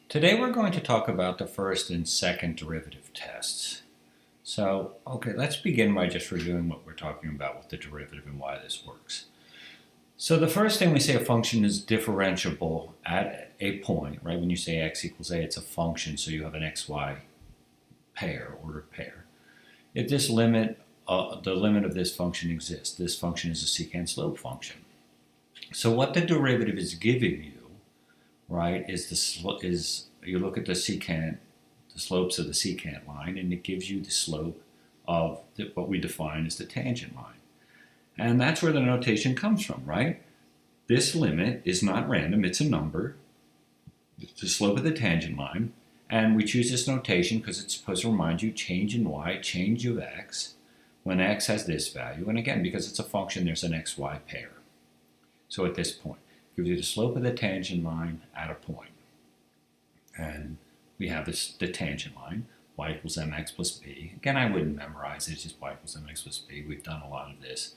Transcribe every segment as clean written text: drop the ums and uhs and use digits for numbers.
Today we're going to talk about the first and second derivative tests. So, okay, let's begin by just reviewing what we're talking about with the derivative and why this works. So the first thing we say a function is differentiable at a point, right? When you say x equals a, it's a function, so you have an xy pair, ordered pair. If this limit, the limit of this function exists, this function is a secant slope function. So what the derivative is giving you, right, is you look at the secant, the slopes of the secant line, and it gives you the slope of what we define as the tangent line. And that's where the notation comes from, right? This limit is not random, it's a number, it's the slope of the tangent line, and we choose this notation because it's supposed to remind you change in y, change of x, when x has this value, and again, because it's a function, there's an xy pair. So at this point, it gives you the slope of the tangent line at a point. And we have the tangent line, y equals mx plus b. Again, I wouldn't memorize it, it's just y equals mx plus b. We've done a lot of this.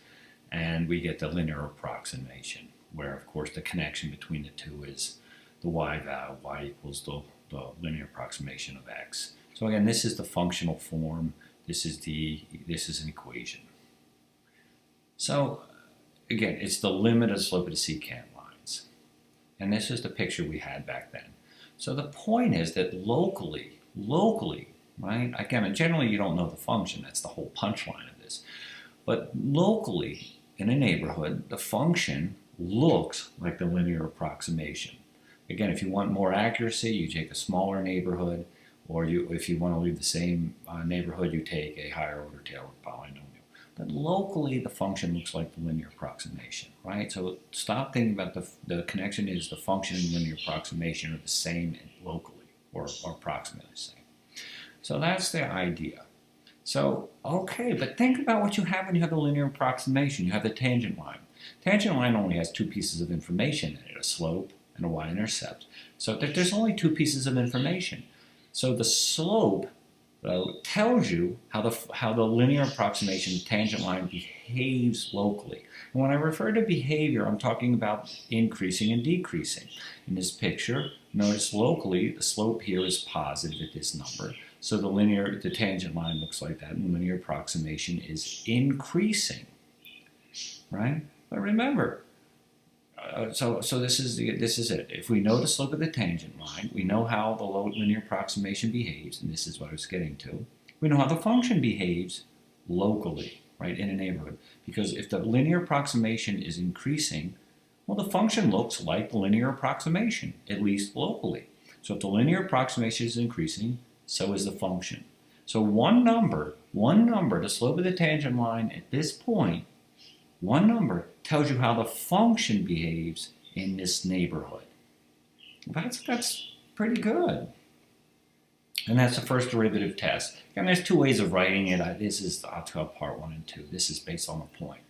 And we get the linear approximation, where, of course, the connection between the two is the y value, y equals the linear approximation of x. So again, this is the functional form. This is an equation. So again, it's the limit of the slope of the secant lines. And this is the picture we had back then. So the point is that locally, right? Again, generally you don't know the function. That's the whole punchline of this. But locally, in a neighborhood, the function looks like the linear approximation. Again, if you want more accuracy, you take a smaller neighborhood, or if you want to leave the same neighborhood, you take a higher order Taylor polynomial. But locally, the function looks like the linear approximation, right? So stop thinking about the connection is the function and linear approximation are the same locally, or approximately the same. So that's the idea. So, okay, but think about what you have when you have the linear approximation. You have the tangent line. Tangent line only has two pieces of information in it, a slope and a y-intercept. So there's only two pieces of information. So the slope tells you how the linear approximation tangent line behaves locally. And when I refer to behavior, I'm talking about increasing and decreasing. In this picture, notice locally the slope here is positive at this number. So the tangent line looks like that, and the linear approximation is increasing, right? But remember, so this is it. If we know the slope of the tangent line, we know how the linear approximation behaves, and this is what I was getting to. We know how the function behaves locally, right, in a neighborhood. Because if the linear approximation is increasing, well, the function looks like the linear approximation, at least locally. So if the linear approximation is increasing, so is the function. So one number, the slope of the tangent line at this point, one number tells you how the function behaves in this neighborhood. That's pretty good. And that's the first derivative test. And there's two ways of writing it. I'll tell part 1 and 2. This is based on a point.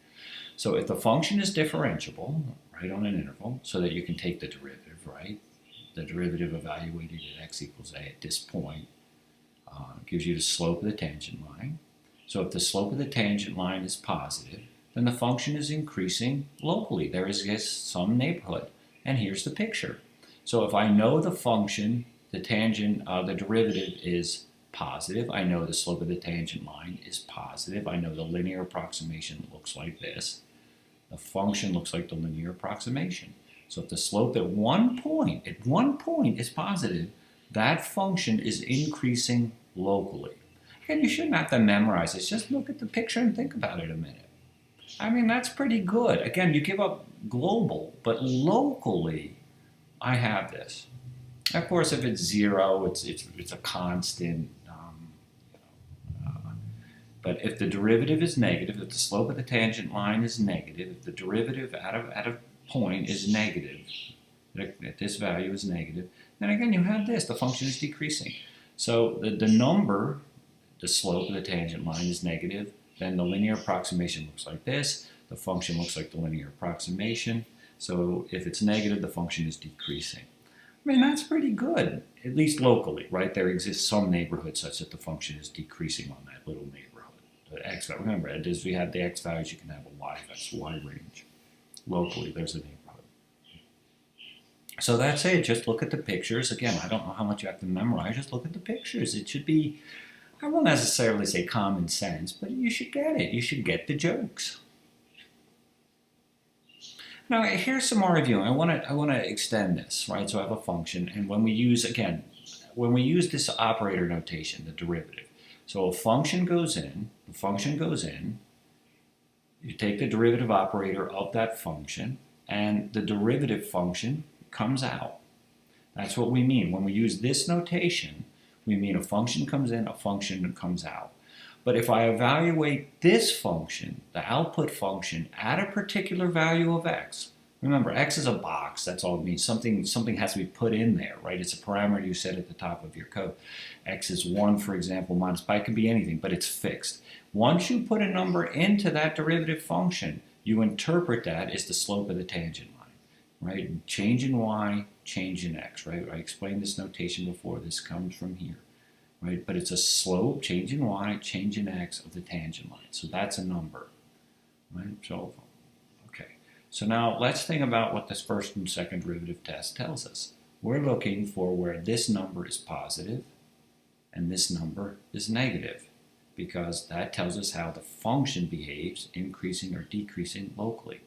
So if the function is differentiable, right, on an interval, so that you can take the derivative, right? The derivative evaluated at x equals a at this point gives you the slope of the tangent line. So if the slope of the tangent line is positive, then the function is increasing locally. There is some neighborhood. And here's the picture. So if I know the function, the derivative is positive, I know the slope of the tangent line is positive, I know the linear approximation looks like this, the function looks like the linear approximation. So if the slope at one point is positive, that function is increasing locally. And you shouldn't have to memorize this. Just look at the picture and think about it a minute. I mean, that's pretty good. Again, you give up global, but locally, I have this. Of course, if it's 0, it's a constant. But if the derivative is negative, if the slope of the tangent line is negative, if the derivative at a point is negative, if this value is negative, then again you have this. The function is decreasing. So the number, the slope of the tangent line is negative. Then the linear approximation looks like this. The function looks like the linear approximation. So if it's negative, the function is decreasing. I mean, that's pretty good, at least locally, right? There exists some neighborhood such that the function is decreasing on that little neighborhood. The x value, remember, as we have the x values, you can have a y, that's y range. Locally, there's a neighborhood. So that's it. Just look at the pictures. Again, I don't know how much you have to memorize. Just look at the pictures. It should be, I won't necessarily say common sense, but you should get it. You should get the jokes. Now, here's some more review. I want to extend this, right? So I have a function, and when we use this operator notation, the derivative. So a function goes in, you take the derivative operator of that function, and the derivative function comes out. That's what we mean. When we use this notation, we mean a function comes in, a function comes out. But if I evaluate this function, the output function, at a particular value of x, remember, x is a box, that's all it means. Something has to be put in there, right? It's a parameter you set at the top of your code. X is 1, for example, minus pi, it can be anything, but it's fixed. Once you put a number into that derivative function, you interpret that as the slope of the tangent line, right? Change in y, change in x, right? I explained this notation before. This comes from here, right? But it's a slope, change in y, change in x of the tangent line. So that's a number, right? So, okay. So now let's think about what this first and second derivative test tells us. We're looking for where this number is positive and this number is negative, because that tells us how the function behaves, increasing or decreasing locally.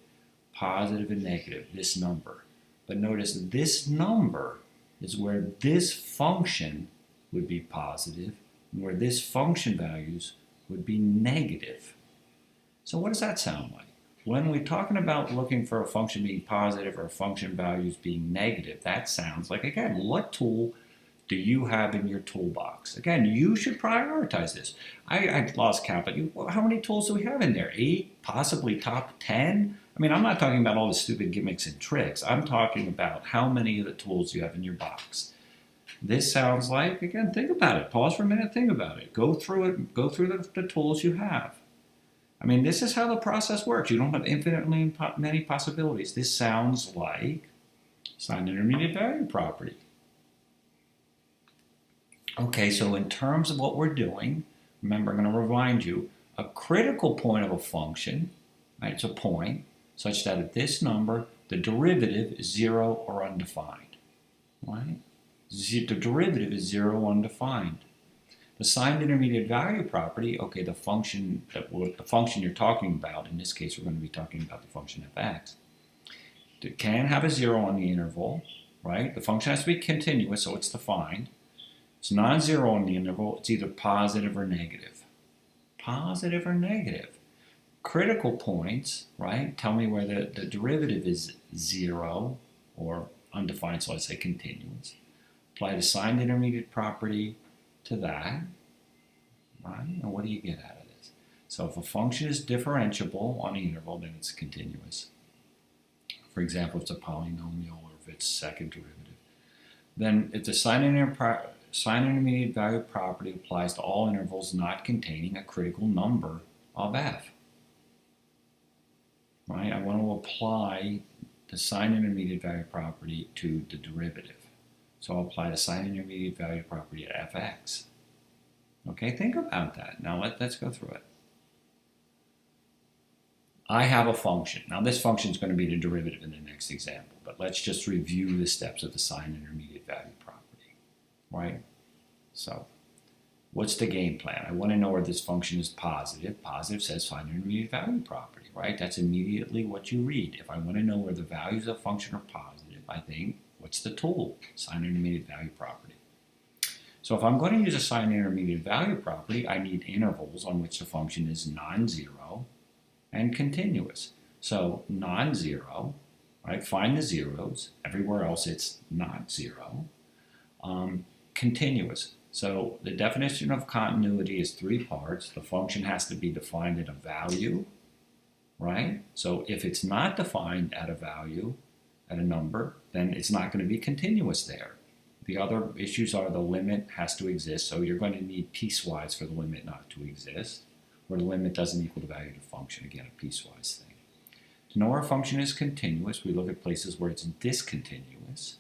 Positive and negative, this number. But notice this number is where this function would be positive and where this function values would be negative. So what does that sound like? When we're talking about looking for a function being positive or a function values being negative, that sounds like, again, what tool do you have in your toolbox? Again, you should prioritize this. I lost count, but how many tools do we have in there? 8, possibly top 10? I mean, I'm not talking about all the stupid gimmicks and tricks. I'm talking about how many of the tools you have in your box. This sounds like, again, think about it. Pause for a minute, think about it. Go through it, go through the tools you have. I mean, this is how the process works. You don't have infinitely many possibilities. This sounds like signed intermediate value property. Okay, so in terms of what we're doing, remember, I'm going to remind you, a critical point of a function, right, it's a point, such that at this number, the derivative is 0 or undefined, right? The derivative is 0 or undefined. The signed intermediate value property, okay, the function you're talking about, in this case, we're going to be talking about the function f(x), it can have a 0 on the interval, right? The function has to be continuous, so it's defined. It's non-zero on the interval. It's either positive or negative. Positive or negative. Critical points, right, tell me where the derivative is 0 or undefined, so let's say continuous. Apply the signed intermediate property to that, right? And what do you get out of this? So if a function is differentiable on the interval, then it's continuous. For example, if it's a polynomial or if it's second derivative. Then if the signed intermediate value property applies to all intervals not containing a critical number of f. Right? I want to apply the signed intermediate value property to the derivative. So I'll apply the signed intermediate value property at f(x). Okay, think about that. Now let's go through it. I have a function. Now this function is going to be the derivative in the next example, but let's just review the steps of the signed intermediate value property. Right? So, what's the game plan? I want to know where this function is positive. Positive says find an intermediate value property, right? That's immediately what you read. If I want to know where the values of a function are positive, I think, what's the tool? Signed intermediate value property. So if I'm going to use a signed intermediate value property, I need intervals on which the function is non-zero and continuous. So non-zero, right? Find the zeros. Everywhere else it's not zero. Continuous. So the definition of continuity is 3 parts. The function has to be defined at a value, right? So if it's not defined at a value, at a number, then it's not going to be continuous there. The other issues are the limit has to exist, so you're going to need piecewise for the limit not to exist, or the limit doesn't equal the value of the function, again, a piecewise thing. To know our function is continuous, we look at places where it's discontinuous.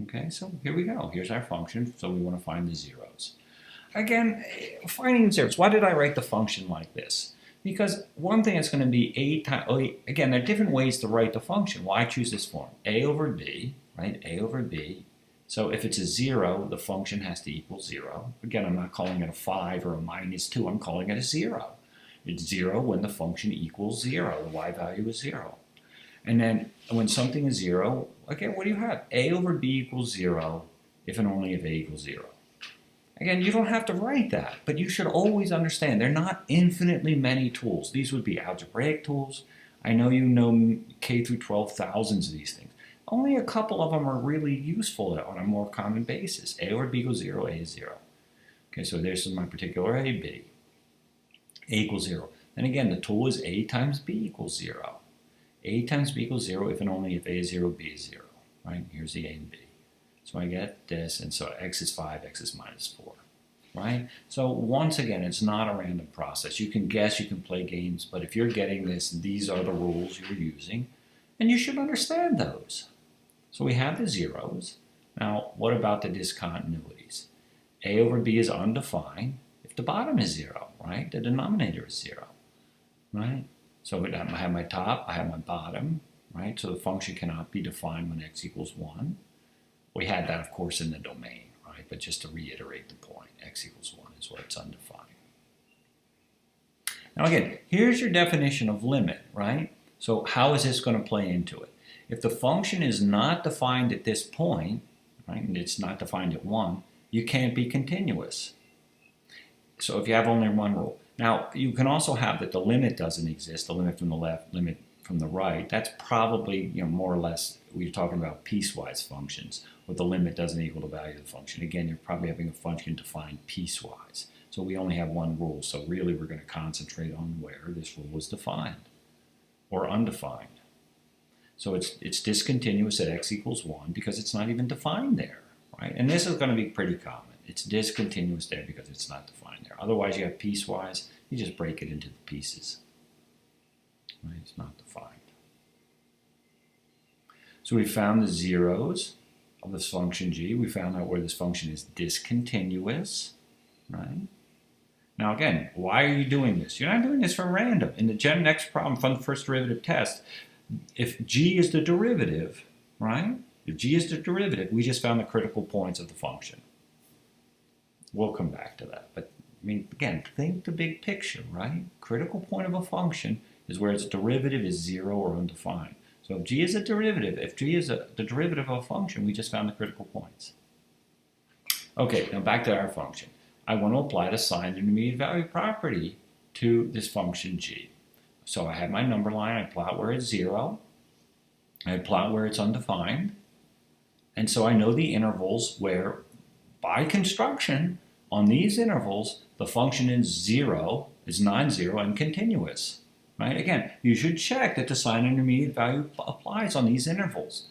Okay, so here we go. Here's our function, so we want to find the zeros. Again, finding zeros. Why did I write the function like this? Because one thing is going to be a times, again, there are different ways to write the function. Why choose this form? A over d right? A over b. So if it's a 0, the function has to equal 0. Again, I'm not calling it a 5 or a -2. I'm calling it a 0. It's 0 when the function equals 0. The y value is 0. And then when something is 0, again, what do you have? A over b equals 0 if and only if a equals 0. Again, you don't have to write that, but you should always understand they're not infinitely many tools. These would be algebraic tools. I know you know K through 12 thousands of these things. Only a couple of them are really useful on a more common basis. A over b equals 0, a is 0. Okay, so this is my particular a, b. A equals 0. And again, the tool is a times b equals 0. A times b equals 0 if and only if a is 0, b is 0. Right? Here's the a and b. So I get this, and so x is 5, x is -4. Right? So once again, it's not a random process. You can guess, you can play games, but if you're getting this, these are the rules you're using, and you should understand those. So we have the zeros. Now, what about the discontinuities? A over b is undefined if the bottom is 0, right? The denominator is 0, right? So I have my top, I have my bottom, right? So the function cannot be defined when x equals 1. We had that, of course, in the domain, right? But just to reiterate the point, x equals 1 is where it's undefined. Now again, here's your definition of limit, right? So how is this going to play into it? If the function is not defined at this point, right, and it's not defined at 1, you can't be continuous. So if you have only one rule. Now, you can also have that the limit doesn't exist, the limit from the left, limit from the right. That's probably, more or less, we're talking about piecewise functions, where the limit doesn't equal the value of the function. Again, you're probably having a function defined piecewise. So we only have one rule, so really we're going to concentrate on where this rule is defined or undefined. So it's discontinuous at x equals 1 because it's not even defined there, right? And this is going to be pretty common. It's discontinuous there because it's not defined there. Otherwise, you have piecewise, you just break it into the pieces. Right? It's not defined. So we found the zeros of this function g. We found out where this function is discontinuous, right? Now again, why are you doing this? You're not doing this for random. In the next problem from the first derivative test, if g is the derivative, right? If g is the derivative, we just found the critical points of the function. We'll come back to that. But I mean, again, think the big picture, right? Critical point of a function is where its derivative is 0 or undefined. So if g is a derivative, if g is the derivative of a function, we just found the critical points. Okay, now back to our function. I want to apply the signed intermediate value property to this function g. So I have my number line, I plot where it's 0, I plot where it's undefined, and so I know the intervals where, by construction, on these intervals, the function is 0, is non-zero, and continuous. Right? Again, you should check that the signed intermediate value applies on these intervals.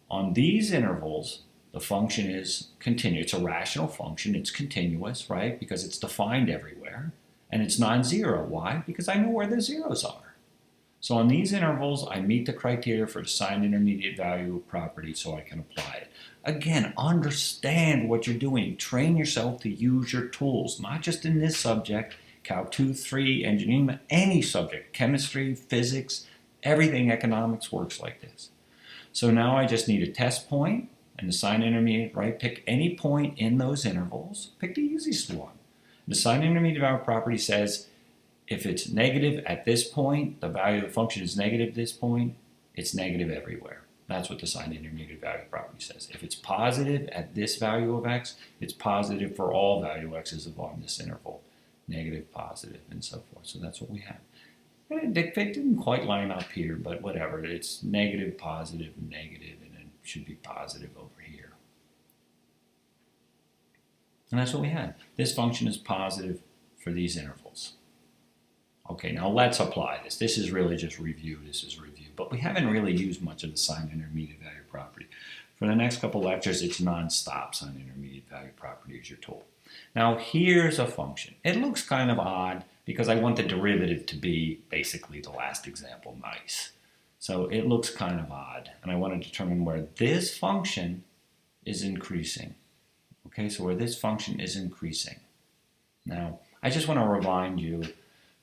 On these intervals, the function is continuous. It's a rational function. It's continuous, right? Because it's defined everywhere. And it's non-zero. Why? Because I know where the zeros are. So on these intervals, I meet the criteria for the signed intermediate value property so I can apply it. Again, understand what you're doing. Train yourself to use your tools, not just in this subject, Calc 2, 3, engineering, any subject, chemistry, physics, everything economics works like this. So now I just need a test point and the signed intermediate, right? Pick any point in those intervals. Pick the easiest one. The signed intermediate value property says if it's negative at this point, the value of the function is negative at this point, it's negative everywhere. That's what the signed intermediate value property says. If it's positive at this value of x, it's positive for all value x's along this interval. Negative, positive, and so forth. So that's what we have. And it didn't quite line up here, but whatever. It's negative, positive, negative, and it should be positive over here. And that's what we had. This function is positive for these intervals. Okay, now let's apply this. This is really just review. This is review. But we haven't really used much of the signed intermediate value property. For the next couple lectures, it's non-stop signed intermediate value property as your tool. Now here's a function. It looks kind of odd because I want the derivative to be basically the last example nice. So it looks kind of odd, and I want to determine where this function is increasing. Okay, so where this function is increasing. Now, I just want to remind you,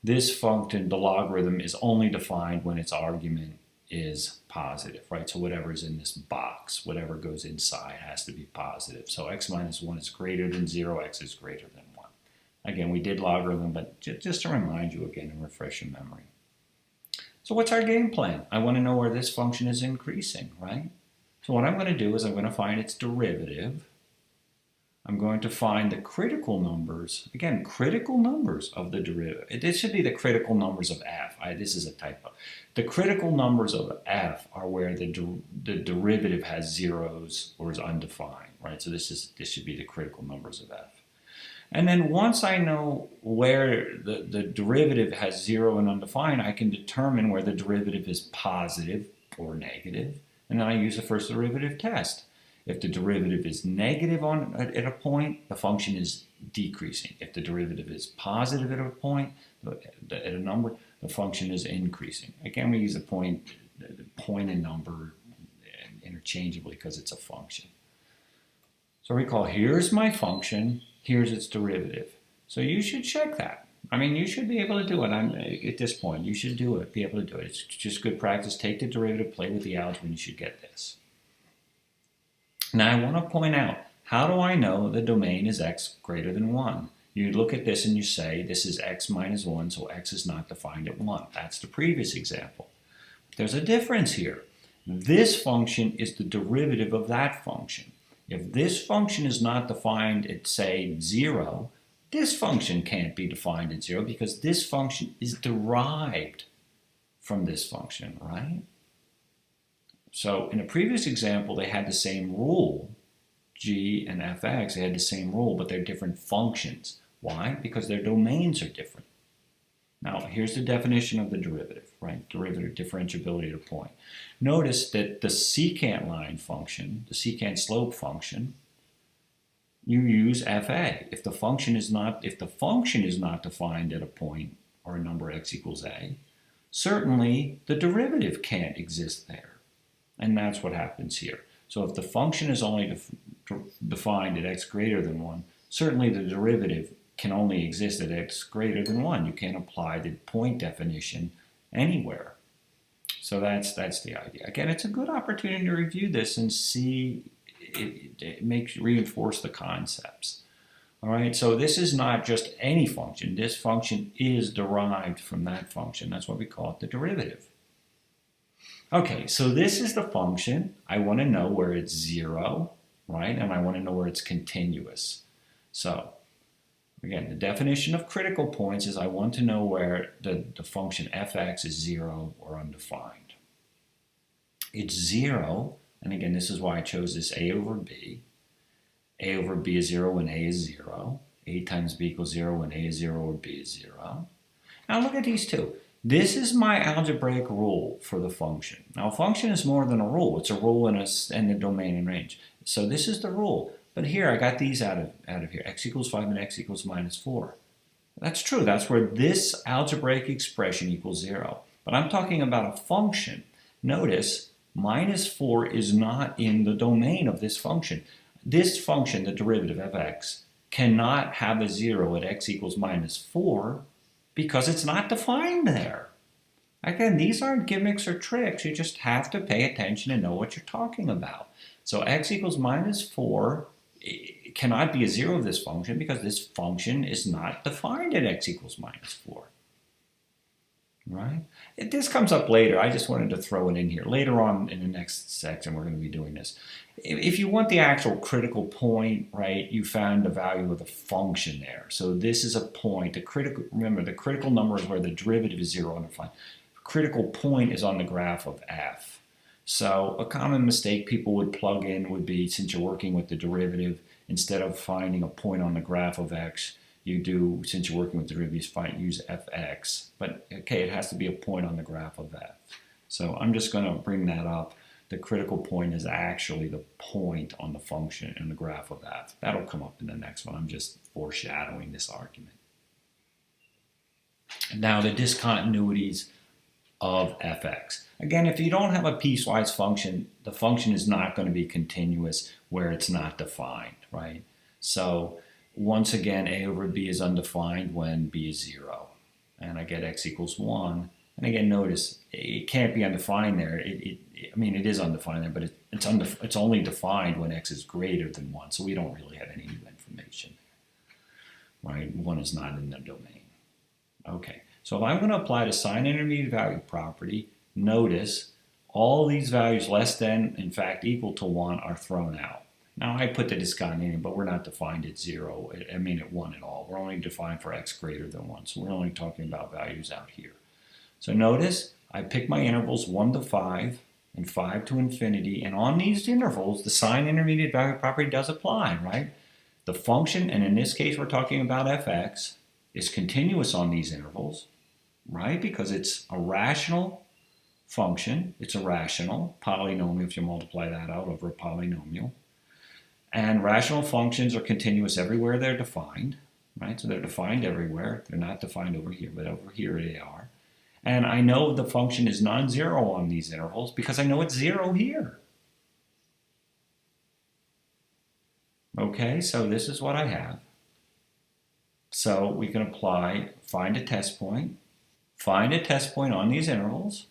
this function, the logarithm, is only defined when its argument is positive, right? So whatever is in this box, whatever goes inside has to be positive. So x minus 1 is greater than 0, x is greater than 1. Again, we did logarithm, but just to remind you again and refresh your memory. So what's our game plan? I want to know where this function is increasing, right? So what I'm going to do is I'm going to find its derivative. I'm going to find the critical numbers, again, critical numbers of the derivative. This should be the critical numbers of f. This is a typo. The critical numbers of f are where the derivative has zeros or is undefined, right? So this should be the critical numbers of f. And then once I know where the derivative has 0 and undefined, I can determine where the derivative is positive or negative, and then I use the first derivative test. If the derivative is negative at a point, the function is decreasing. If the derivative is positive at a point, at a number, the function is increasing. Again, we use the point and number interchangeably because it's a function. So recall, here's my function, here's its derivative. So you should check that. I mean, you should be able to do it. At this point, you should do it, be able to do it. It's just good practice. Take the derivative, play with the algebra, and you should get this. Now I want to point out, how do I know the domain is x greater than 1? You look at this and you say, this is x minus 1, so x is not defined at 1. That's the previous example. There's a difference here. This function is the derivative of that function. If this function is not defined at, say, 0, this function can't be defined at 0 because this function is derived from this function, right? So in a previous example, they had the same rule, g and fx, they had the same rule, but they're different functions. Why? Because their domains are different. Now, here's the definition of the derivative, right? Derivative, differentiability at a point. Notice that the secant line function, the secant slope function, you use fa. If the function is not defined at a point or a number x equals a, certainly the derivative can't exist there. And that's what happens here. So if the function is only defined at x greater than 1, certainly the derivative can only exist at x greater than 1. You can't apply the point definition anywhere. So that's the idea. Again, it's a good opportunity to review this and see it reinforce the concepts. All right, so this is not just any function. This function is derived from that function. That's why we call it the derivative. Okay, so this is the function. I want to know where it's 0, right? And I want to know where it's continuous. So, again, the definition of critical points is I want to know where the function fx is 0 or undefined. It's 0, and again, this is why I chose this a over b. A over b is 0 when a is 0. A times b equals 0 when a is 0 or b is 0. Now look at these two. This is my algebraic rule for the function. Now a function is more than a rule. It's a rule in the domain and range. So this is the rule. But here I got these out of here. X equals 5 and x equals minus 4. That's true. That's where this algebraic expression equals 0. But I'm talking about a function. Notice minus 4 is not in the domain of this function. This function, the derivative of x, cannot have a 0 at x equals minus 4 because it's not defined there. Again, these aren't gimmicks or tricks. You just have to pay attention and know what you're talking about. So x equals minus 4 cannot be a 0 of this function because this function is not defined at x equals minus 4. Right? This comes up later. I just wanted to throw it in here. Later on in the next section, we're going to be doing this. If you want the actual critical point, right, you found the value of the function there. So this is a point. Remember, the critical number is where the derivative is 0 undefined. Critical point is on the graph of f. So a common mistake people would plug in would be, since you're working with the derivative, instead of finding a point on the graph of x, you do, since you're working with derivatives, use fx. But okay, it has to be a point on the graph of f. So I'm just going to bring that up. The critical point is actually the point on the function in the graph of f. That'll come up in the next one. I'm just foreshadowing this argument. Now the discontinuities of fx. Again, if you don't have a piecewise function, the function is not going to be continuous where it's not defined, right? So once again, a over b is undefined when b is 0. And I get x equals 1. And again, notice it can't be undefined there. I mean, it is undefined there, but it's only defined when x is greater than 1, so we don't really have any new information there, right? 1 is not in the domain. Okay, so if I'm going to apply the sign intermediate value property, notice all these values less than, in fact, equal to 1 are thrown out. Now, I put the discount in, but we're not defined at 0, at 1 at all. We're only defined for x greater than 1, so we're only talking about values out here. So notice I pick my intervals 1 to 5 and 5 to infinity, and on these intervals, the sign intermediate value property does apply, right? The function, and in this case we're talking about fx, is continuous on these intervals, right? Because it's a rational function. It's a rational polynomial if you multiply that out over a polynomial. And rational functions are continuous everywhere they're defined, right? So they're defined everywhere. They're not defined over here, but over here they are. And I know the function is non-zero on these intervals because I know it's 0 here. Okay, so this is what I have. So we can apply, find a test point on these intervals,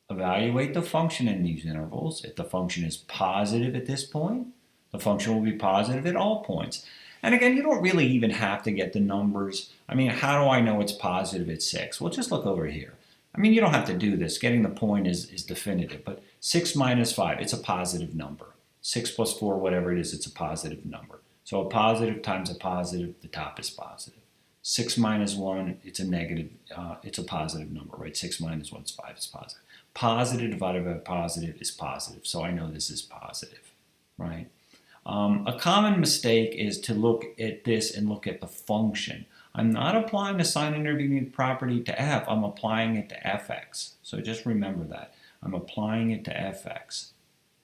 evaluate the function in these intervals. If the function is positive at this point, the function will be positive at all points. And again, you don't really even have to get the numbers. I mean, how do I know it's positive at 6? Well, just look over here. I mean, you don't have to do this. Getting the point is definitive. But 6 minus 5, it's a positive number. 6 plus 4, whatever it is, it's a positive number. So a positive times a positive, the top is positive. 6 minus 1, it's a negative. It's a positive number, right? 6 minus 1 is 5, it's positive. Positive divided by positive is positive. So I know this is positive, right? A common mistake is to look at this and look at the function. I'm not applying the sign intermediate property to f, I'm applying it to fx. So just remember that. I'm applying it to fx,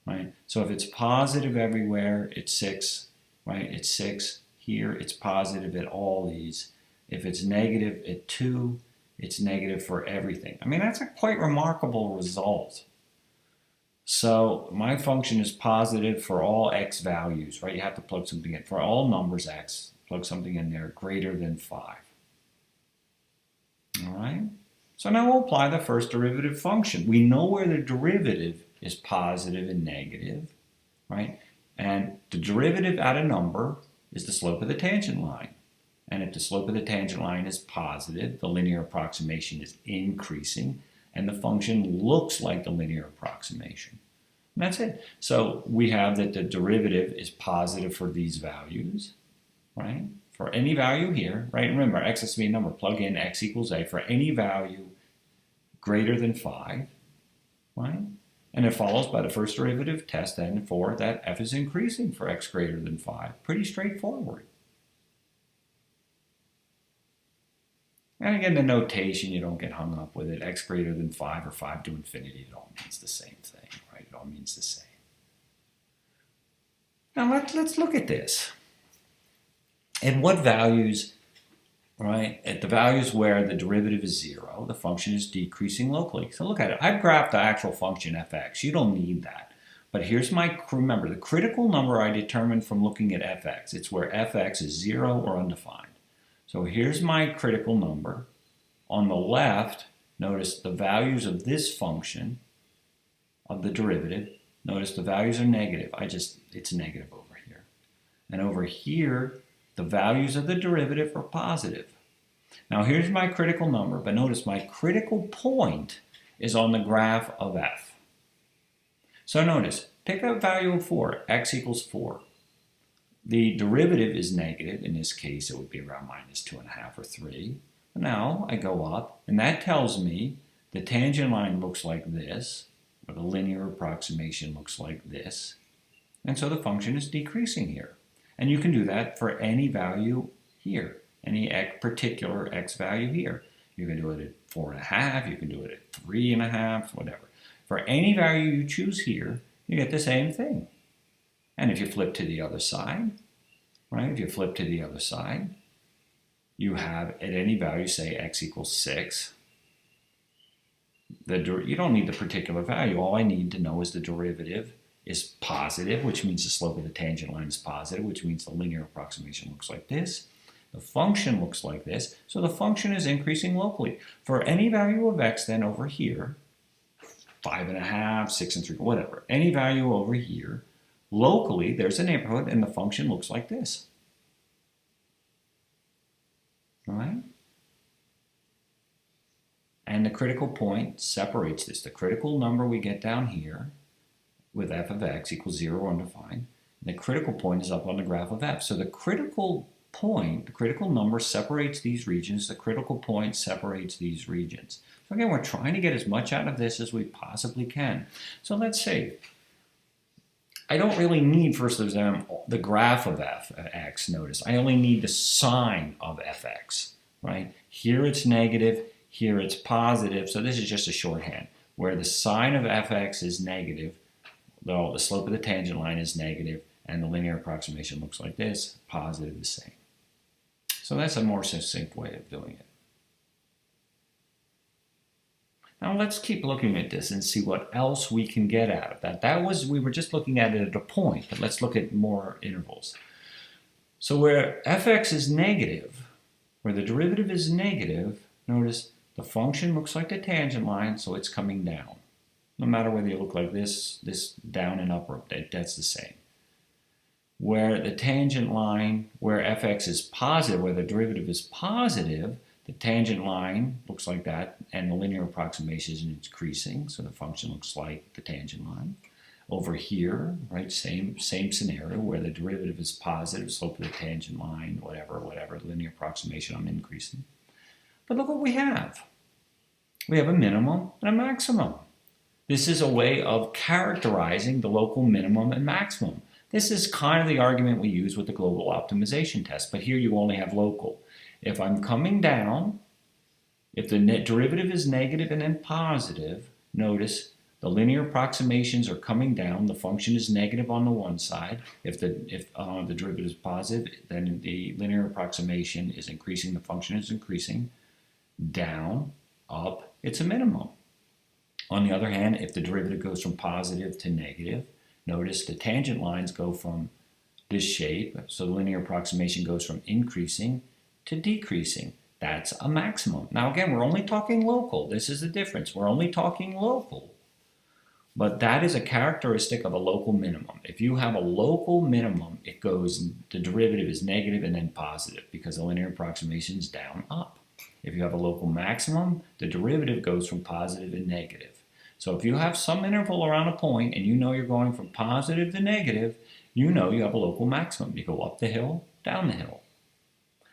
right? So if it's positive everywhere, it's 6, right? It's 6. Here, it's positive at all these. If it's negative at 2, it's negative for everything. I mean, that's a quite remarkable result. So my function is positive for all x values, right? You have to plug something in. For all numbers x, plug something in there greater than 5. All right? So now we'll apply the first derivative function. We know where the derivative is positive and negative, right? And the derivative at a number is the slope of the tangent line. And if the slope of the tangent line is positive, the linear approximation is increasing, and the function looks like the linear approximation. And that's it. So we have that the derivative is positive for these values, right? For any value here, right? Remember, x has to be a number. Plug in x equals a for any value greater than 5, right? And it follows by the first derivative test then for that f is increasing for x greater than 5. Pretty straightforward. And again, the notation, you don't get hung up with it. X greater than 5 or 5 to infinity, it all means the same thing, right? It all means the same. Now let's look at this. At what values, right? At the values where the derivative is 0, the function is decreasing locally. So look at it. I've graphed the actual function fx. You don't need that. But here's remember, the critical number I determined from looking at fx. It's where fx is 0 or undefined. So here's my critical number. On the left, notice the values of this function, of the derivative. Notice the values are negative. It's negative over here. And over here, the values of the derivative are positive. Now here's my critical number, but notice my critical point is on the graph of f. So notice, pick a value of 4, x equals 4. The derivative is negative. In this case, it would be around minus 2.5 or 3. Now I go up, and that tells me the tangent line looks like this, or the linear approximation looks like this. And so the function is decreasing here. And you can do that for any value here, any particular x value here. You can do it at 4.5, you can do it at 3.5, whatever. For any value you choose here, you get the same thing. And if you flip to the other side, right, if you flip to the other side, you have at any value, say x equals 6. You don't need the particular value. All I need to know is the derivative is positive, which means the slope of the tangent line is positive, which means the linear approximation looks like this. The function looks like this, so the function is increasing locally. For any value of x then over here, 5.5, 6 and 3, whatever, any value over here, locally there's a neighborhood and the function looks like this. All right? And the critical point separates this. The critical number we get down here with f of x equals 0 undefined. And the critical point is up on the graph of f. So the critical point, the critical number separates these regions. The critical point separates these regions. So again, we're trying to get as much out of this as we possibly can. So let's say I don't really need, first example, the graph of f(x). Notice I only need the sign of fx, right? Here it's negative, here it's positive. So this is just a shorthand. Where the sign of fx is negative, though the slope of the tangent line is negative, and the linear approximation looks like this, positive the same. So that's a more succinct way of doing it. Now let's keep looking at this and see what else we can get out of that. We were just looking at it at a point, but let's look at more intervals. So where fx is negative, where the derivative is negative, notice the function looks like the tangent line, so it's coming down. No matter whether you look like this down and up, that's the same. Where the tangent line, where fx is positive, where the derivative is positive, the tangent line looks like that, and the linear approximation is increasing, so the function looks like the tangent line. Over here, right, same scenario, where the derivative is positive, slope of the tangent line, whatever, linear approximation, I'm increasing. But look what we have. We have a minimum and a maximum. This is a way of characterizing the local minimum and maximum. This is kind of the argument we use with the global optimization test, but here you only have local. If I'm coming down, if the net derivative is negative and then positive, notice the linear approximations are coming down. The function is negative on the one side. If the derivative is positive, then the linear approximation is increasing. The function is increasing. Down, up, it's a minimum. On the other hand, if the derivative goes from positive to negative, notice the tangent lines go from this shape, so the linear approximation goes from increasing to decreasing. That's a maximum. Now again, we're only talking local. This is the difference. We're only talking local. But that is a characteristic of a local minimum. If you have a local minimum, the derivative is negative and then positive because the linear approximation is down, up. If you have a local maximum, the derivative goes from positive and negative. So if you have some interval around a point and you know you're going from positive to negative, you know you have a local maximum. You go up the hill, down the hill.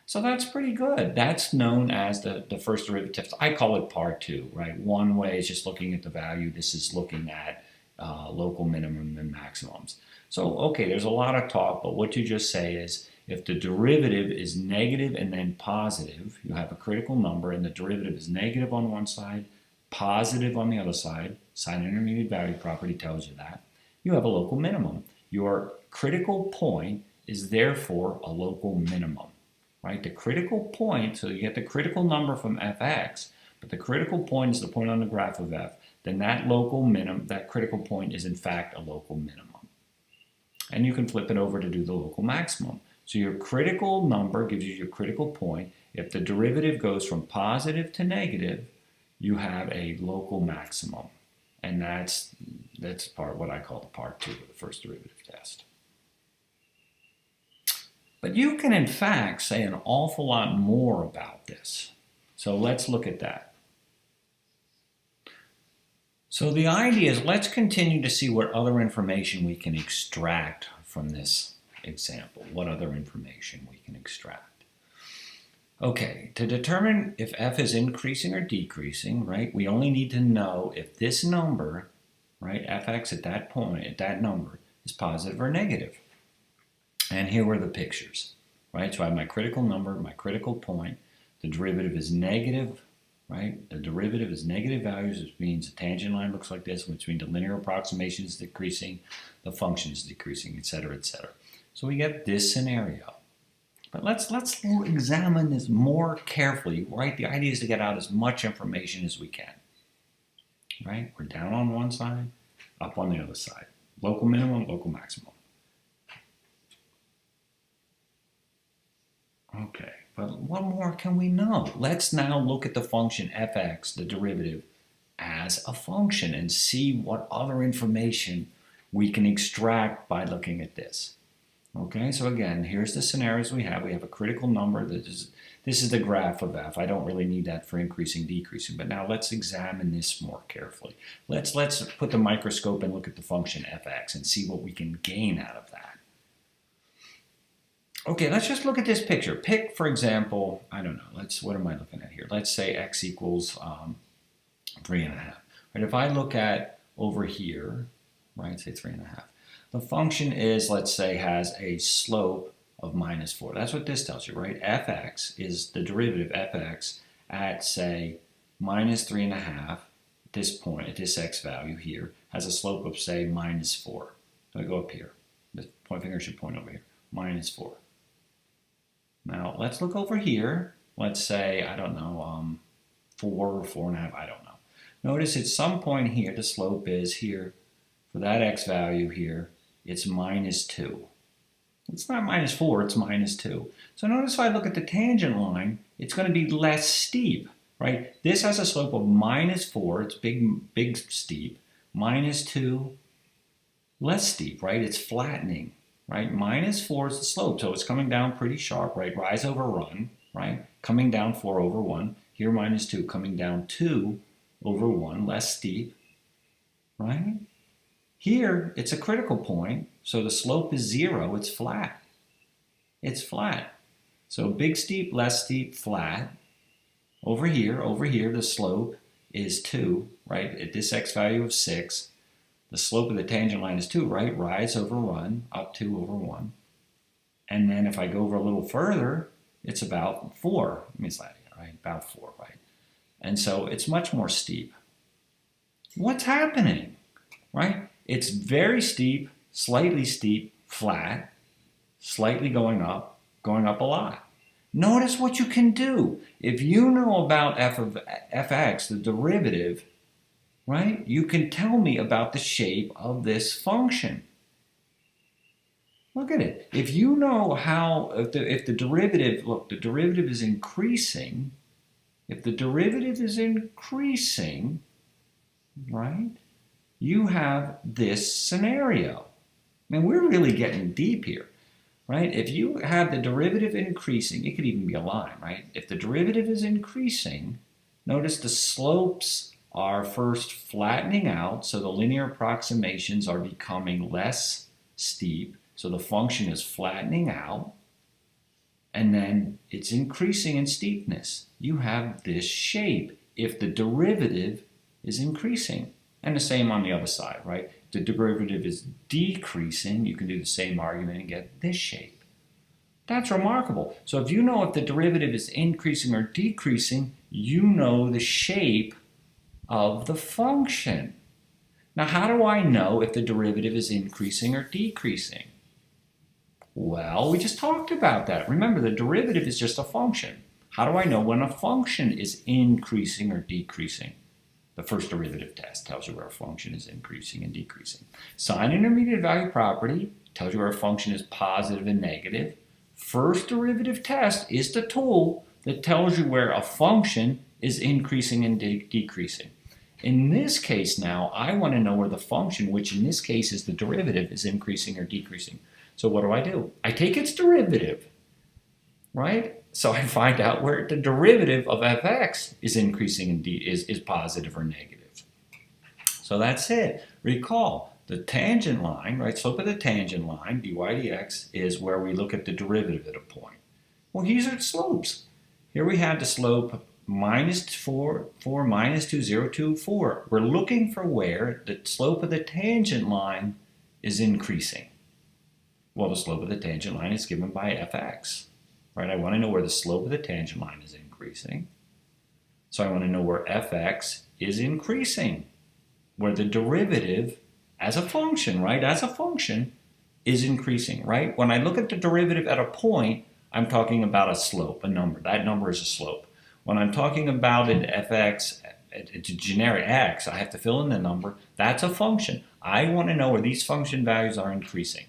So that's pretty good. That's known as the first derivative test. I call it part two, right? One way is just looking at the value. This is looking at local minimum and maximums. So, okay, there's a lot of talk, but what you just say is if the derivative is negative and then positive, you have a critical number and the derivative is negative on one side, positive on the other side, sign intermediate value property tells you that, you have a local minimum. Your critical point is therefore a local minimum. Right? The critical point, so you get the critical number from fx, but the critical point is the point on the graph of f, then that local minimum, that critical point is in fact a local minimum. And you can flip it over to do the local maximum. So your critical number gives you your critical point. If the derivative goes from positive to negative, you have a local maximum. And that's what I call the part two of the first derivative test. But you can, in fact, say an awful lot more about this. So let's look at that. So the idea is let's continue to see what other information we can extract from this example. What other information we can extract. Okay, to determine if f is increasing or decreasing, right, we only need to know if this number, right, fx at that point, at that number, is positive or negative. And here were the pictures, right? So I have my critical number, my critical point. The derivative is negative, right? The derivative is negative values, which means the tangent line looks like this, which means the linear approximation is decreasing, the function is decreasing, etc., etc. So we get this scenario. But let's examine this more carefully, right? The idea is to get out as much information as we can, right? We're down on one side, up on the other side. Local minimum, local maximum. Okay, But what more can we know? Let's now look at the function fx, the derivative, as a function and see what other information we can extract by looking at this. Okay, so again, here's the scenarios we have. We have a critical number. This is the graph of f. I don't really need that for increasing, decreasing. But now let's examine this more carefully. Let's put the microscope and look at the function fx and see what we can gain out of that. Okay, let's just look at this picture. Pick, for example, I don't know. What am I looking at here? Let's say x equals 3.5. Right, if I look at over here, right, say 3.5. The function is, let's say, has a slope of -4. That's what this tells you, right? fx is the derivative fx at, say, -3.5 at this point, at this x value here, has a slope of, say, -4. So I go up here. This point finger should point over here. -4. Now, let's look over here. Let's say, I don't know, 4 or 4.5, I don't know. Notice at some point here, the slope is here, for that x value here, it's -2. It's not -4, it's -2. So notice if I look at the tangent line, it's going to be less steep, right? This has a slope of -4, it's big steep. -2, less steep, right? It's flattening, right? -4 is the slope, so it's coming down pretty sharp, right? Rise over run, right? Coming down 4 over 1. Here -2, coming down 2 over 1, less steep, right? Here, it's a critical point, so the slope is 0, it's flat. It's flat. So big steep, less steep, flat. Over here, the slope is 2, right? At this x value of 6, the slope of the tangent line is 2, right? Rise over run, up 2 over 1. And then if I go over a little further, it's about 4. I mean, it's like, right? About 4, right? And so it's much more steep. What's happening, right? It's very steep, slightly steep, flat, slightly going up a lot. Notice what you can do. If you know about f of fx, the derivative, right, you can tell me about the shape of this function. Look at it. If you know how, if the derivative, look, the derivative is increasing, if the derivative is increasing, right, you have this scenario. I mean, we're really getting deep here, right? If you have the derivative increasing, it could even be a line, right? If the derivative is increasing, notice the slopes are first flattening out, so the linear approximations are becoming less steep, so the function is flattening out, and then it's increasing in steepness. You have this shape if the derivative is increasing. And the same on the other side, right? If the derivative is decreasing, you can do the same argument and get this shape. That's remarkable. So if you know if the derivative is increasing or decreasing, you know the shape of the function. Now, how do I know if the derivative is increasing or decreasing? Well, we just talked about that. Remember, the derivative is just a function. How do I know when a function is increasing or decreasing? The first derivative test tells you where a function is increasing and decreasing. Sine intermediate value property tells you where a function is positive and negative. First derivative test is the tool that tells you where a function is increasing and decreasing. In this case now, I want to know where the function, which in this case is the derivative, is increasing or decreasing. So what do? I take its derivative, right? So I find out where the derivative of fx is increasing and is positive or negative. So that's it. Recall, the tangent line, right, slope of the tangent line, dy dx, is where we look at the derivative at a point. Well, these are slopes. Here we have the slope -4, 4, -2, 0, 2, 4. We're looking for where the slope of the tangent line is increasing. Well, the slope of the tangent line is given by fx. Right, I want to know where the slope of the tangent line is increasing. So I want to know where fx is increasing, where the derivative as a function, right, as a function is increasing, right? When I look at the derivative at a point, I'm talking about a slope, a number. That number is a slope. When I'm talking about an fx, it's a generic x, I have to fill in the number. That's a function. I want to know where these function values are increasing.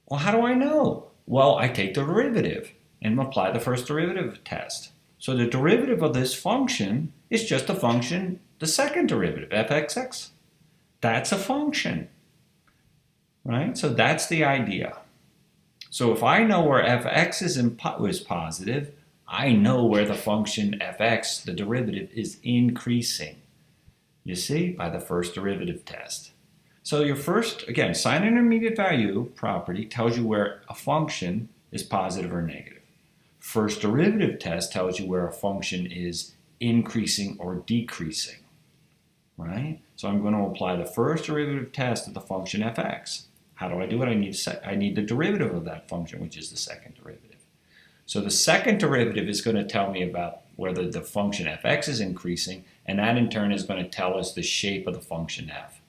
Well, how do I know? Well, I take the derivative and apply the first derivative test. So the derivative of this function is just a function, the second derivative, fxx. That's a function, right? So that's the idea. So if I know where fx is positive, I know where the function fx, the derivative, is increasing. You see, by the first derivative test. So your first, again, sine intermediate value property tells you where a function is positive or negative. First derivative test tells you where a function is increasing or decreasing, right? So I'm going to apply the first derivative test of the function fx. How do I do it? I need the derivative of that function, which is the second derivative. So the second derivative is going to tell me about whether the function fx is increasing, and that in turn is going to tell us the shape of the function f.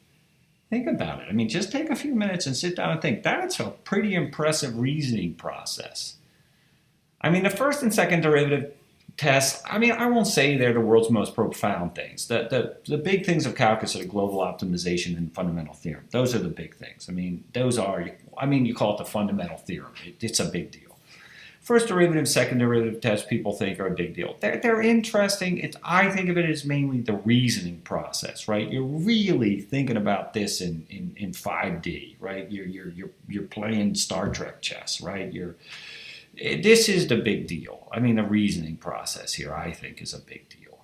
Think about it. I mean, just take a few minutes and sit down and think. That's a pretty impressive reasoning process. I mean, the first and second derivative tests, I mean, I won't say they're the world's most profound things. The big things of calculus are the global optimization and fundamental theorem. Those are the big things. I mean, you call it the fundamental theorem. It's a big deal. First derivative, second derivative tests people think are a big deal. They're interesting. I think of it as mainly the reasoning process, right? You're really thinking about this in 5D, right? You're playing Star Trek chess, right? This is the big deal. I mean, the reasoning process here, I think, is a big deal.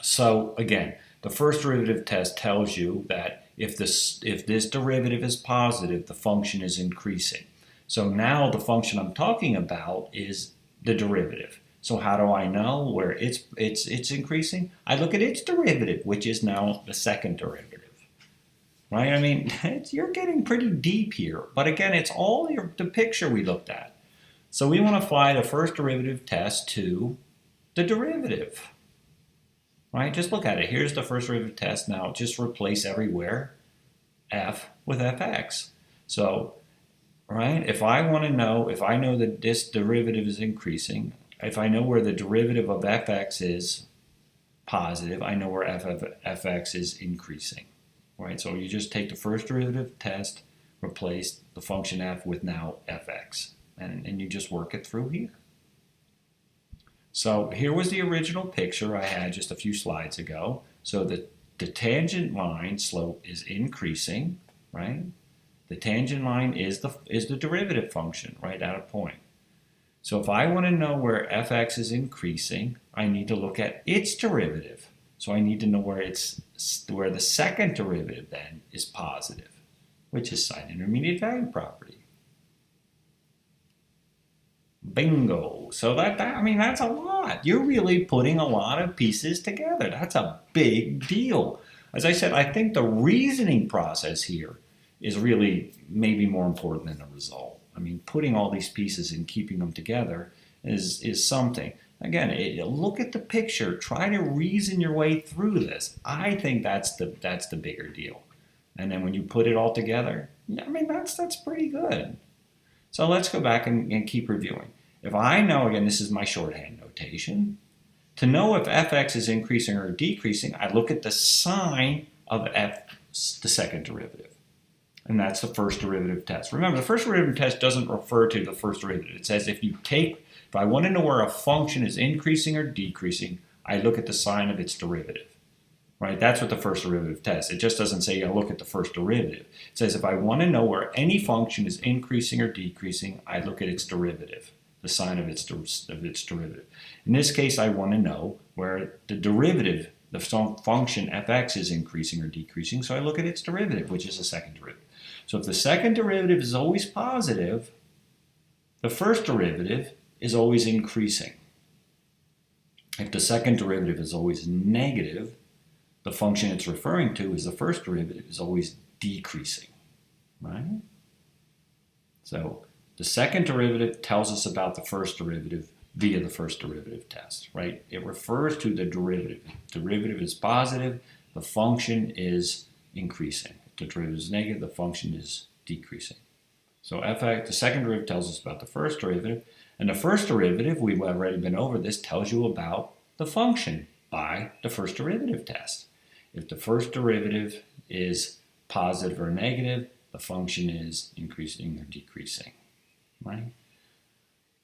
So again, the first derivative test tells you that if this derivative is positive, the function is increasing. So now the function I'm talking about is the derivative. So how do I know where it's increasing? I look at its derivative, which is now the second derivative, right? I mean, you're getting pretty deep here. But again, it's all the picture we looked at. So we want to apply the first derivative test to the derivative, right? Just look at it. Here's the first derivative test. Now just replace everywhere f with fx. So right? If I know that this derivative is increasing, if I know where the derivative of fx is positive, I know where fx is increasing, right? So you just take the first derivative test, replace the function f with now fx, and you just work it through here. So here was the original picture I had just a few slides ago. So the tangent line slope is increasing, right? The tangent line is the derivative function right at a point. So if I want to know where fx is increasing, I need to look at its derivative. So I need to know where the second derivative then is positive, which is sine intermediate value property. Bingo. So that's a lot. You're really putting a lot of pieces together. That's a big deal. As I said, I think the reasoning process here is really maybe more important than the result. I mean, putting all these pieces and keeping them together is something. Again, look at the picture. Try to reason your way through this. I think that's the bigger deal. And then when you put it all together, yeah, I mean, that's pretty good. So let's go back and keep reviewing. If I know, again, this is my shorthand notation. To know if fx is increasing or decreasing, I look at the sign of the second derivative. And that's the first derivative test. Remember, the first derivative test doesn't refer to the first derivative. It says if I want to know where a function is increasing or decreasing, I look at the sign of its derivative. Right? That's what the first derivative test. It just doesn't say I look at the first derivative. It says if I want to know where any function is increasing or decreasing, I look at its derivative, the sign of its derivative. In this case, I want to know where the derivative, the function fx is increasing or decreasing, so I look at its derivative, which is the second derivative. So if the second derivative is always positive, the first derivative is always increasing. If the second derivative is always negative, the function it's referring to is the first derivative is always decreasing, right? So the second derivative tells us about the first derivative via the first derivative test, right? It refers to the derivative. If the derivative is positive, the function is increasing. The derivative is negative, the function is decreasing. So the second derivative tells us about the first derivative, and the first derivative, we've already been over this, tells you about the function by the first derivative test. If the first derivative is positive or negative, the function is increasing or decreasing. right?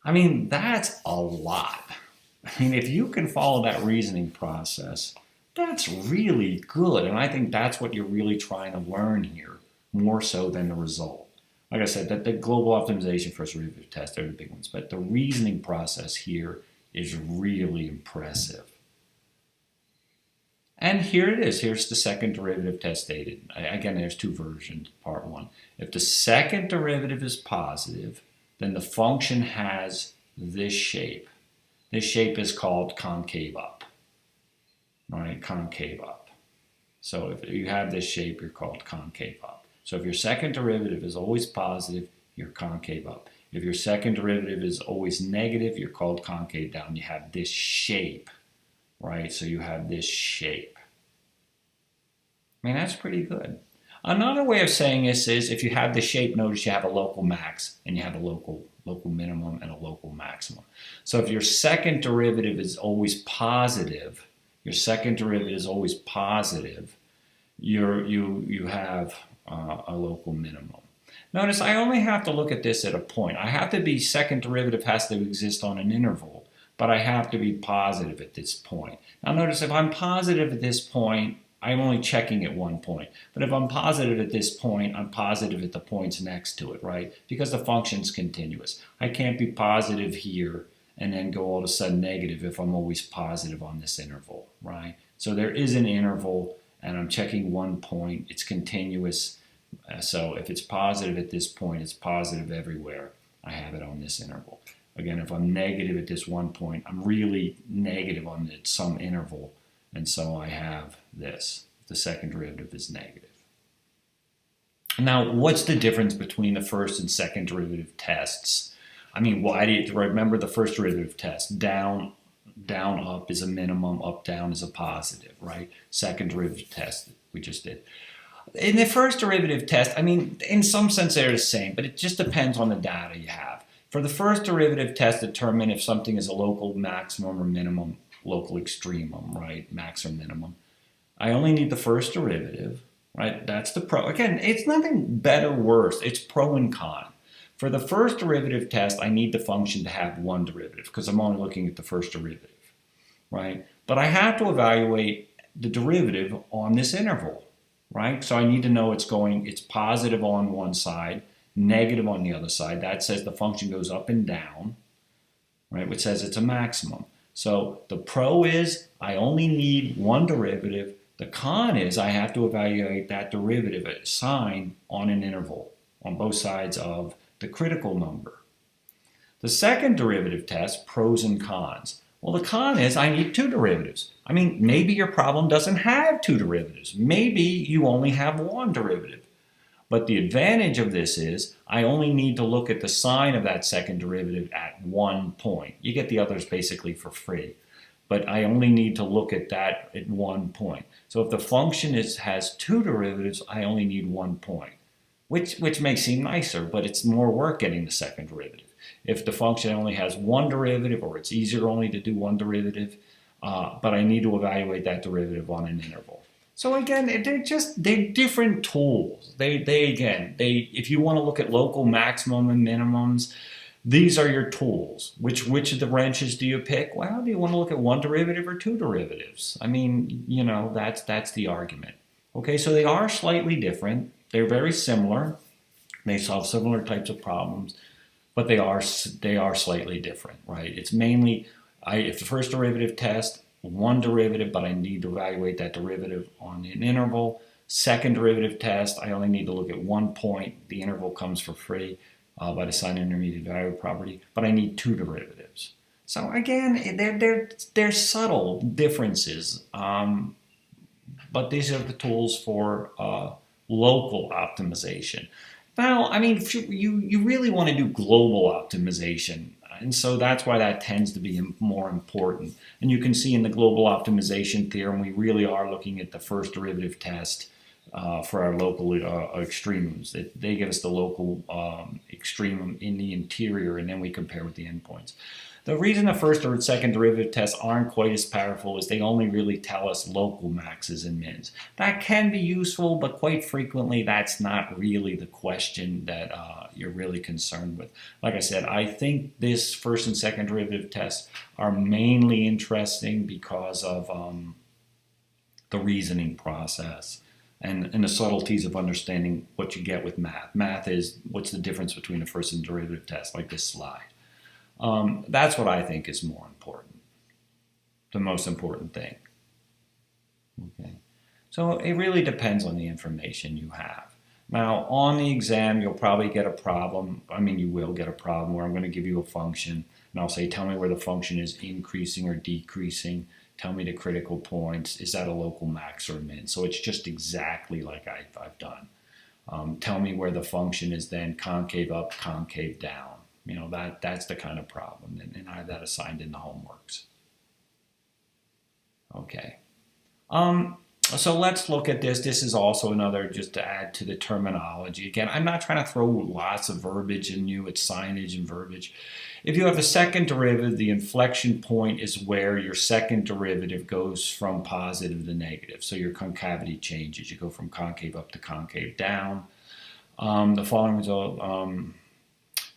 I mean, that's a lot. I mean, if you can follow that reasoning process, that's really good. And I think that's what you're really trying to learn here, more so than the result. Like I said, that the global optimization first derivative test are the big ones, but the reasoning process here is really impressive. And here it is. Here's the second derivative test stated. Again, there's two versions, part one. If the second derivative is positive, then the function has this shape. This shape is called concave up, right? Concave up. So if you have this shape, you're called concave up. So if your second derivative is always positive, you're concave up. If your second derivative is always negative, you're called concave down. You have this shape, right? So you have this shape. I mean, that's pretty good. Another way of saying this is if you have the shape, notice you have a local max and you have a local minimum and a local maximum. So if your second derivative is always positive, you have a local minimum. Notice I only have to look at this at a point. I have to be second derivative has to exist on an interval, but I have to be positive at this point. Now notice if I'm positive at this point, I'm only checking at one point. But if I'm positive at this point, I'm positive at the points next to it, right? Because the function's continuous. I can't be positive here and then go all of a sudden negative if I'm always positive on this interval, right? So there is an interval and I'm checking one point. It's continuous. So if it's positive at this point, it's positive everywhere. I have it on this interval. Again, if I'm negative at this one point, I'm really negative on some interval. And so I have this. The second derivative is negative. Now, what's the difference between the first and second derivative tests? I mean, why do you remember the first derivative test? Down, up is a minimum, up, down is a positive, right? Second derivative test we just did. In the first derivative test, I mean, in some sense they're the same, but it just depends on the data you have. For the first derivative test, determine if something is a local maximum or minimum, local extremum, right? Max or minimum. I only need the first derivative, right? That's the pro. Again, it's nothing better or worse. It's pro and con. For the first derivative test, I need the function to have one derivative because I'm only looking at the first derivative, right? But I have to evaluate the derivative on this interval, right? So I need to know it's positive on one side, negative on the other side. That says the function goes up and down, right? Which says it's a maximum. So the pro is I only need one derivative. The con is I have to evaluate that derivative sign on an interval on both sides of the critical number. The second derivative test, pros and cons. Well, the con is I need two derivatives. I mean, maybe your problem doesn't have two derivatives. Maybe you only have one derivative. But the advantage of this is I only need to look at the sign of that second derivative at one point. You get the others basically for free. But I only need to look at that at one point. So if the function has two derivatives, I only need 1 point, which may seem nicer, but it's more work getting the second derivative. If the function only has one derivative, or it's easier only to do one derivative, but I need to evaluate that derivative on an interval. So again, they're different tools. If you want to look at local maximum and minimums, these are your tools. Which of the wrenches do you pick? Well, do you want to look at one derivative or two derivatives? I mean, that's the argument. Okay, so they are slightly different. They're very similar. They solve similar types of problems, but they are slightly different, right? It's mainly if the first derivative test, one derivative, but I need to evaluate that derivative on an interval. Second derivative test, I only need to look at 1 point. The interval comes for free by the sign intermediate value property, but I need two derivatives. So again, they're subtle differences, but these are the tools for local optimization. Now, I mean, you really want to do global optimization. And so that's why that tends to be more important. And you can see in the global optimization theorem, we really are looking at the first derivative test for our local extremums. They give us the local extremum in the interior, and then we compare with the endpoints. The reason the first or second derivative tests aren't quite as powerful is they only really tell us local maxes and mins. That can be useful, but quite frequently that's not really the question that you're really concerned with. Like I said, I think this first and second derivative tests are mainly interesting because of the reasoning process and the subtleties of understanding what you get with math. Math is what's the difference between a first and derivative test, like this slide. That's what I think is more important, the most important thing. Okay, so it really depends on the information you have. Now, on the exam, you'll probably get a problem. I mean, you will get a problem where I'm going to give you a function, and I'll say, tell me where the function is increasing or decreasing. Tell me the critical points. Is that a local max or min? So it's just exactly like I've done. Tell me where the function is then concave up, concave down. You know, that's the kind of problem, and I have that assigned in the homeworks. Okay. So let's look at this. This is also another, just to add to the terminology. Again, I'm not trying to throw lots of verbiage in you. It's signage and verbiage. If you have the second derivative, the inflection point is where your second derivative goes from positive to negative. So your concavity changes. You go from concave up to concave down. The following result,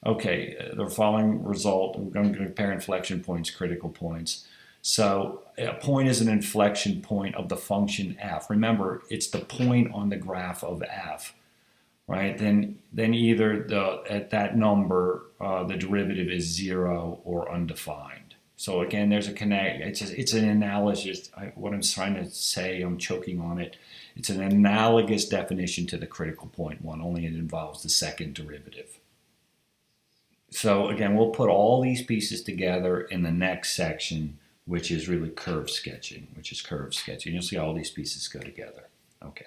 the following result, we're going to compare inflection points, critical points. So a point is an inflection point of the function f. Remember, it's the point on the graph of f, right? Then either at that number, the derivative is 0 or undefined. So again, there's a connect. It's an analogous. What I'm trying to say, I'm choking on it. It's an analogous definition to the critical point one, only it involves the second derivative. So again, we'll put all these pieces together in the next section, which is really curve sketching, You'll see all these pieces go together. Okay.